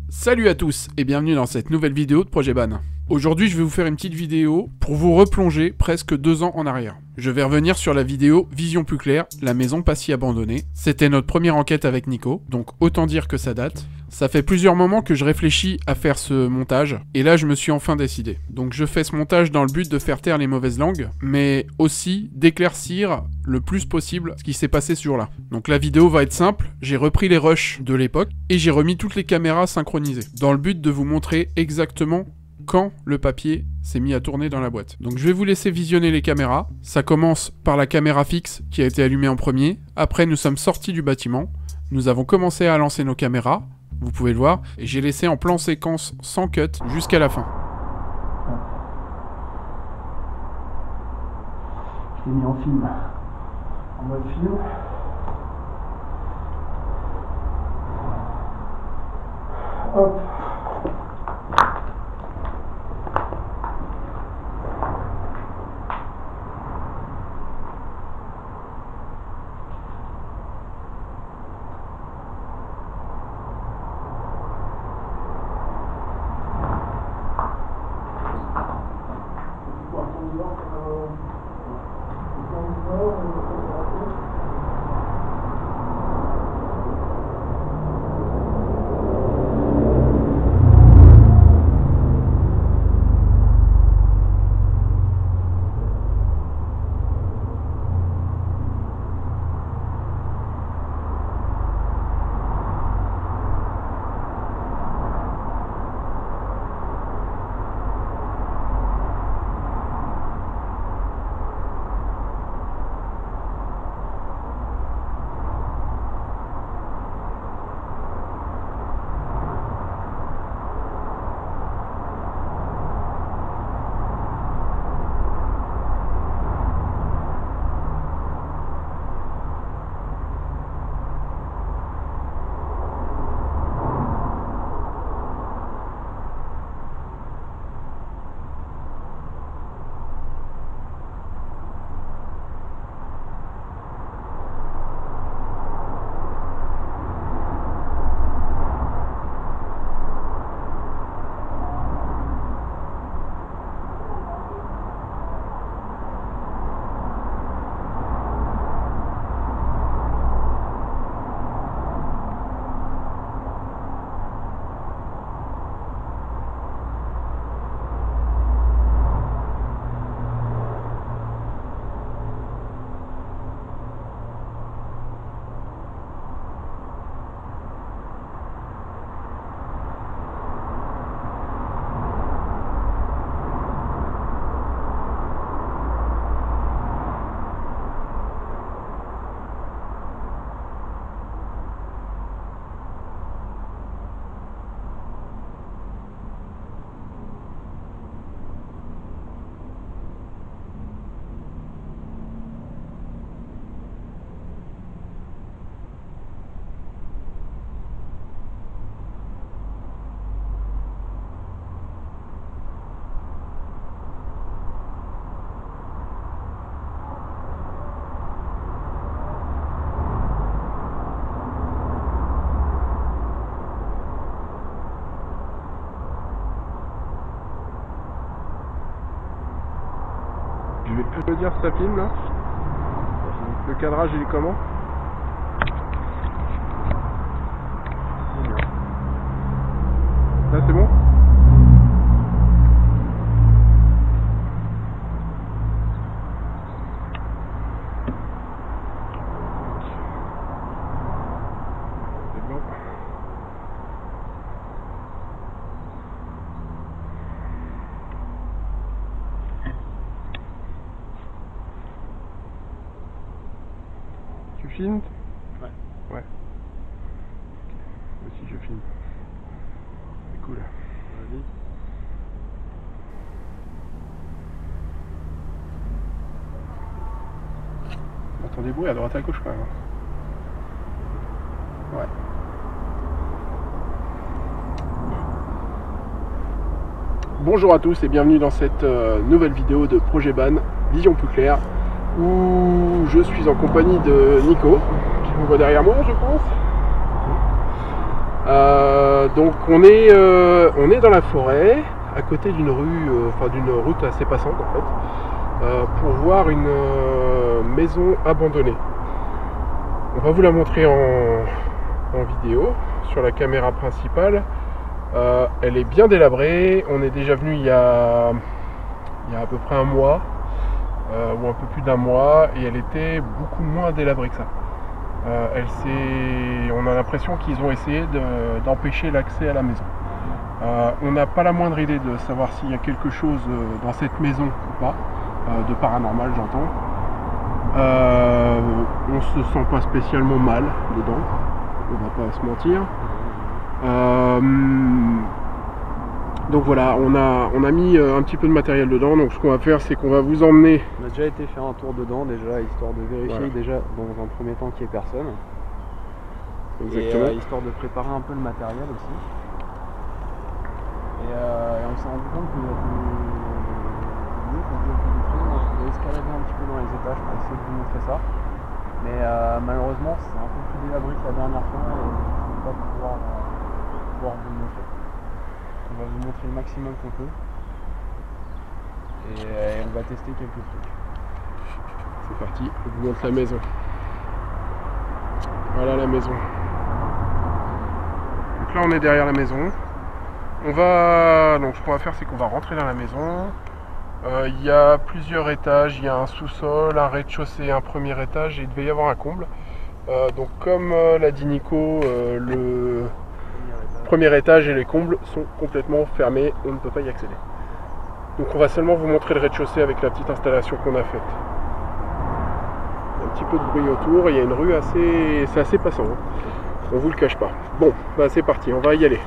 Salut à tous et bienvenue dans cette nouvelle vidéo de Projet Ban. Aujourd'hui je vais vous faire une petite vidéo pour vous replonger presque 2 ans en arrière. Je vais revenir sur la vidéo Vision plus claire, la maison pas si abandonnée. C'était notre première enquête avec Nico, donc autant dire que ça date. Ça fait plusieurs moments que je réfléchis à faire ce montage, et là je me suis enfin décidé. Donc je fais ce montage dans le but de faire taire les mauvaises langues, mais aussi d'éclaircir le plus possible ce qui s'est passé ce jour-là. Donc la vidéo va être simple, j'ai repris les rushs de l'époque, et j'ai remis toutes les caméras synchronisées, dans le but de vous montrer exactement quand le papier s'est mis à tourner dans la boîte. Donc je vais vous laisser visionner les caméras. Ça commence par la caméra fixe qui a été allumée en premier. Après nous sommes sortis du bâtiment. Nous avons commencé à lancer nos caméras. Vous pouvez le voir. Et j'ai laissé en plan séquence sans cut jusqu'à la fin. Je l'ai mis en film. En mode film. Hop. Je peux dire si ça filme là. Le cadrage il est comment? Là c'est bon? C'est bon. Tu filmes? Ouais. Ouais. Ok. Moi aussi je filme. C'est cool. Vas-y. On entend des bruits à droite à gauche quand même. Ouais. Bonjour à tous et bienvenue dans cette nouvelle vidéo de Projet Ban, Vision plus claire, où je suis en compagnie de Nico, qui vous voit derrière moi je pense. Donc on est dans la forêt, à côté d'une rue, enfin d'une route assez passante en fait, pour voir une maison abandonnée. On va vous la montrer en vidéo sur la caméra principale. Elle est bien délabrée. On est déjà venu il y a à peu près un mois, ou un peu plus d'un mois, et elle était beaucoup moins délabrée que ça. On a l'impression qu'ils ont essayé d'empêcher l'accès à la maison. On n'a pas la moindre idée de savoir s'il y a quelque chose dans cette maison ou pas, de paranormal j'entends. On se sent pas spécialement mal dedans, on va pas se mentir. Donc voilà, on a mis un petit peu de matériel dedans. Donc ce qu'on va faire, c'est qu'on va vous emmener. On a déjà été faire un tour dedans déjà, histoire de vérifier déjà dans un premier temps qu'il n'y ait personne. Exactement. Et histoire de préparer un peu le matériel aussi. Et on s'est rendu compte que on pouvait escalader un petit peu dans les étages pour essayer de vous montrer ça. Mais malheureusement, c'est un peu plus délabré que la dernière fois et on ne va pas pouvoir vous le montrer. On va vous montrer le maximum qu'on peut et on va tester quelques trucs. C'est parti, je vous montre la maison. Voilà la maison. Donc là on est derrière la maison. Donc ce qu'on va faire, c'est qu'on va rentrer dans la maison. Il y a plusieurs étages, il y a un sous-sol, un rez-de-chaussée, un premier étage et il devait y avoir un comble. Donc comme l'a dit Nico, le premier étage et les combles sont complètement fermés, on ne peut pas y accéder. Donc on va seulement vous montrer le rez-de-chaussée avec la petite installation qu'on a faite. Un petit peu de bruit autour, il y a une rue c'est assez passant, hein. On vous le cache pas. Bon, bah c'est parti, on va y aller.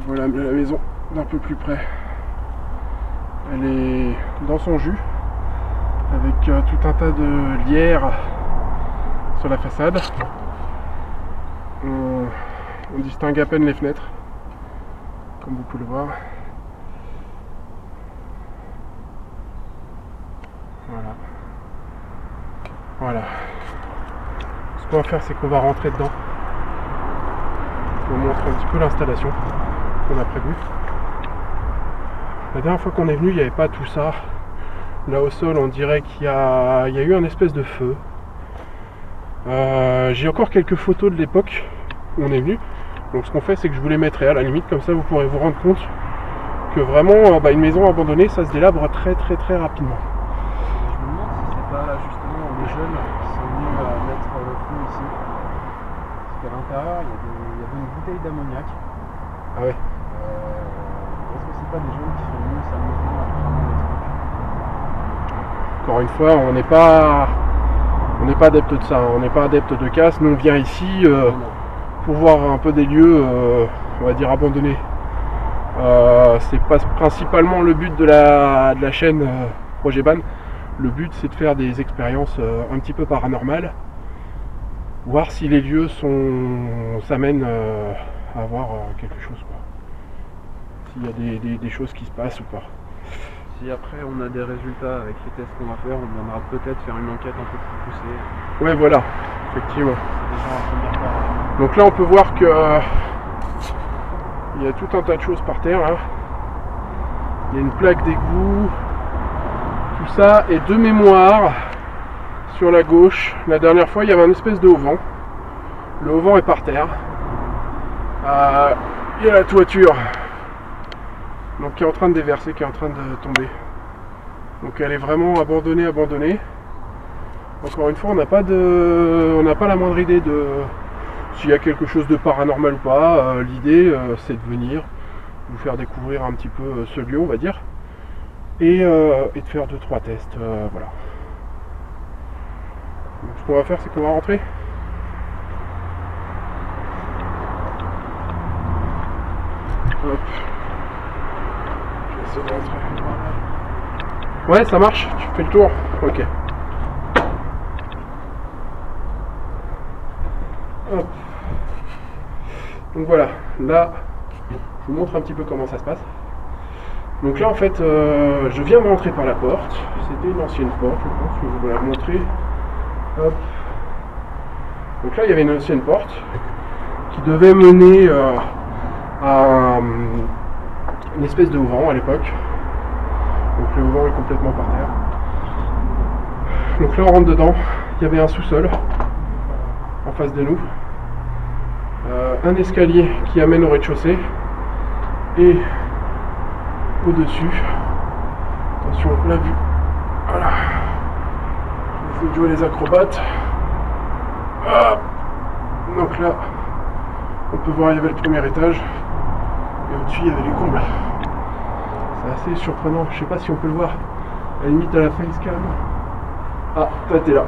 Voilà la maison d'un peu plus près. Elle est dans son jus, avec tout un tas de lierre sur la façade. On distingue à peine les fenêtres, comme vous pouvez le voir. Voilà. Ce qu'on va faire, c'est qu'on va rentrer dedans. Je vous montre un petit peu l'installation qu'on a prévu. La dernière fois qu'on est venu, il n'y avait pas tout ça. Là au sol, on dirait qu'il y a eu un espèce de feu. J'ai encore quelques photos de l'époque où on est venu. Donc ce qu'on fait, c'est que je vous les mettrai à la limite, comme ça vous pourrez vous rendre compte que vraiment une maison abandonnée, ça se délabre très rapidement. Je me demande si c'est pas justement les jeunes qui sont venus mettre le feu ici. Parce qu'à l'intérieur, il y avait une bouteille d'ammoniac. Ah ouais. Est-ce que c'est pas des jeunes qui sont venus s'amuser à cramer les trucs? Encore une fois, on n'est pas adepte de ça, on n'est pas adepte de casse. Nous on vient ici pour voir un peu des lieux, on va dire abandonnés. C'est pas principalement le but de la chaîne Projet Ban. Le but, c'est de faire des expériences un petit peu paranormales, voir si les lieux s'amènent à voir quelque chose, quoi. S'il y a des choses qui se passent ou pas. Si après on a des résultats avec les tests qu'on va faire, on viendra peut-être faire une enquête un peu plus poussée. Ouais, voilà, effectivement. C'est déjà un premier pas. Donc là, on peut voir que il y a tout un tas de choses par terre, là. Il y a une plaque d'égout, tout ça, et de mémoire, sur la gauche, la dernière fois, il y avait une espèce de haut-vent. Le haut-vent est par terre. Il y a la toiture, donc qui est en train de déverser, qui est en train de tomber. Donc elle est vraiment abandonnée. Encore une fois, on n'a pas la moindre idée de s'il y a quelque chose de paranormal ou pas. L'idée, c'est de venir vous faire découvrir un petit peu ce lieu, on va dire, et de faire 2-3 tests, voilà. Donc, ce qu'on va faire, c'est qu'on va rentrer. Hop. Je vais essayer de rentrer. Ouais, ça marche. Tu fais le tour. Ok. Hop. Donc voilà, là, je vous montre un petit peu comment ça se passe. Donc là, en fait, je viens de rentrer par la porte. C'était une ancienne porte, je pense que je vous la montrer. Hop. Donc là, il y avait une ancienne porte qui devait mener à une espèce de auvent à l'époque. Donc le auvent est complètement par terre. Donc là, on rentre dedans. Il y avait un sous-sol en face de nous. Un escalier qui amène au rez-de-chaussée et au-dessus, attention, la vue, voilà, il faut jouer les acrobates. Hop. Donc là, on peut voir, il y avait le premier étage et au-dessus il y avait les combles. C'est assez surprenant, je sais pas si on peut le voir, à la limite à la facecam. Ah, toi t'es là.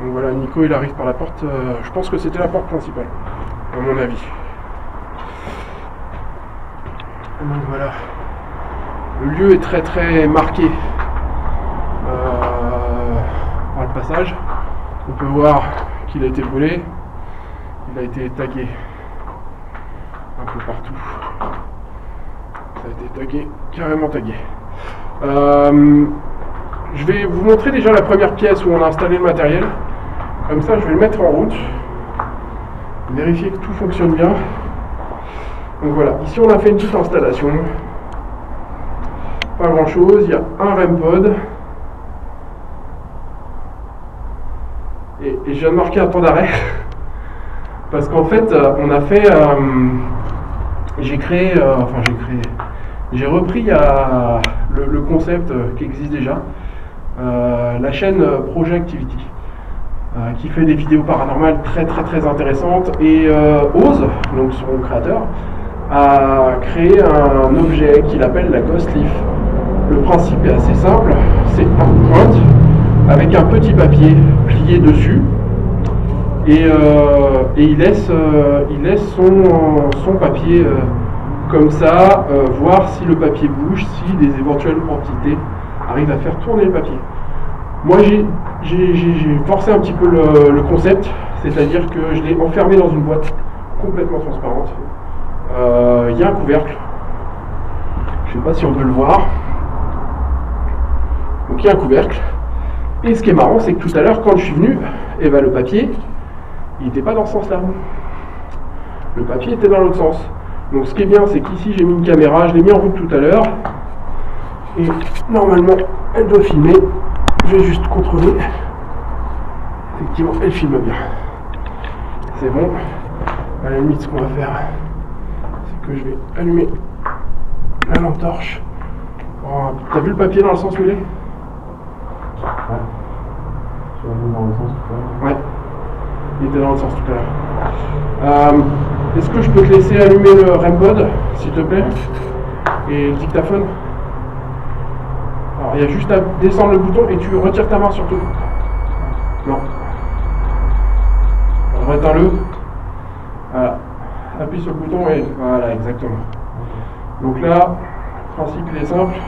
Donc voilà, Nico il arrive par la porte, je pense que c'était la porte principale, à mon avis. Donc voilà, le lieu est très très marqué par le passage. On peut voir qu'il a été brûlé, il a été tagué un peu partout. Ça a été tagué, carrément tagué. Je vais vous montrer déjà la première pièce où on a installé le matériel. Comme ça, je vais le mettre en route. Vérifier que tout fonctionne bien. Donc voilà, ici on a fait une petite installation. Pas grand chose, il y a un REM pod. Et je viens de marquer un temps d'arrêt. Parce qu'en fait, on a fait... j'ai repris le concept qui existe déjà. La chaîne Projet Activity. Qui fait des vidéos paranormales très très très intéressantes. Et Oz, donc son créateur, a créé un objet qu'il appelle la Ghost Leaf. Le principe est assez simple, c'est un pointe avec un petit papier plié dessus et il laisse son papier comme ça, voir si le papier bouge, si des éventuelles entités arrivent à faire tourner le papier. Moi j'ai forcé un petit peu le concept, c'est-à-dire que je l'ai enfermé dans une boîte complètement transparente. Il y a un couvercle, je ne sais pas si on peut le voir. Donc il y a un couvercle. Et ce qui est marrant, c'est que tout à l'heure, quand je suis venu, le papier, il n'était pas dans ce sens-là. Le papier était dans l'autre sens. Donc ce qui est bien, c'est qu'ici j'ai mis une caméra, je l'ai mis en route tout à l'heure. Et normalement, elle doit filmer. Je vais juste contrôler. Effectivement, elle filme bien. C'est bon. À la limite, ce qu'on va faire, c'est que je vais allumer la lampe torche. Oh, t'as vu le papier dans le sens où il est? Ouais. Tu vas aller dans le sens tout à l'heure. Ouais. Il était dans le sens tout à l'heure. Est-ce que je peux te laisser allumer le REM pod, s'il te plaît? Et le dictaphone? Alors, il y a juste à descendre le bouton et tu retires ta main surtout. Non. Alors, éteins-le. Voilà. Appuie sur le bouton et voilà, exactement. Donc là, le principe il est simple.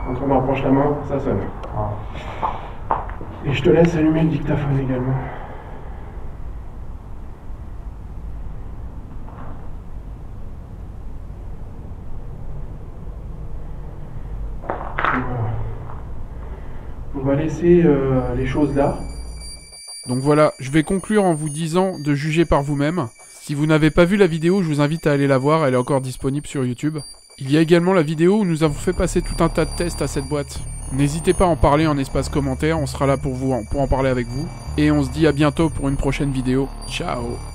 Quand on approche la main, ça sonne. Et je te laisse allumer le dictaphone également. Voilà. On va laisser les choses là. Donc voilà, je vais conclure en vous disant de juger par vous-même. Si vous n'avez pas vu la vidéo, je vous invite à aller la voir, elle est encore disponible sur YouTube. Il y a également la vidéo où nous avons fait passer tout un tas de tests à cette boîte. N'hésitez pas à en parler en espace commentaire, on sera là pour en parler avec vous. Et on se dit à bientôt pour une prochaine vidéo. Ciao!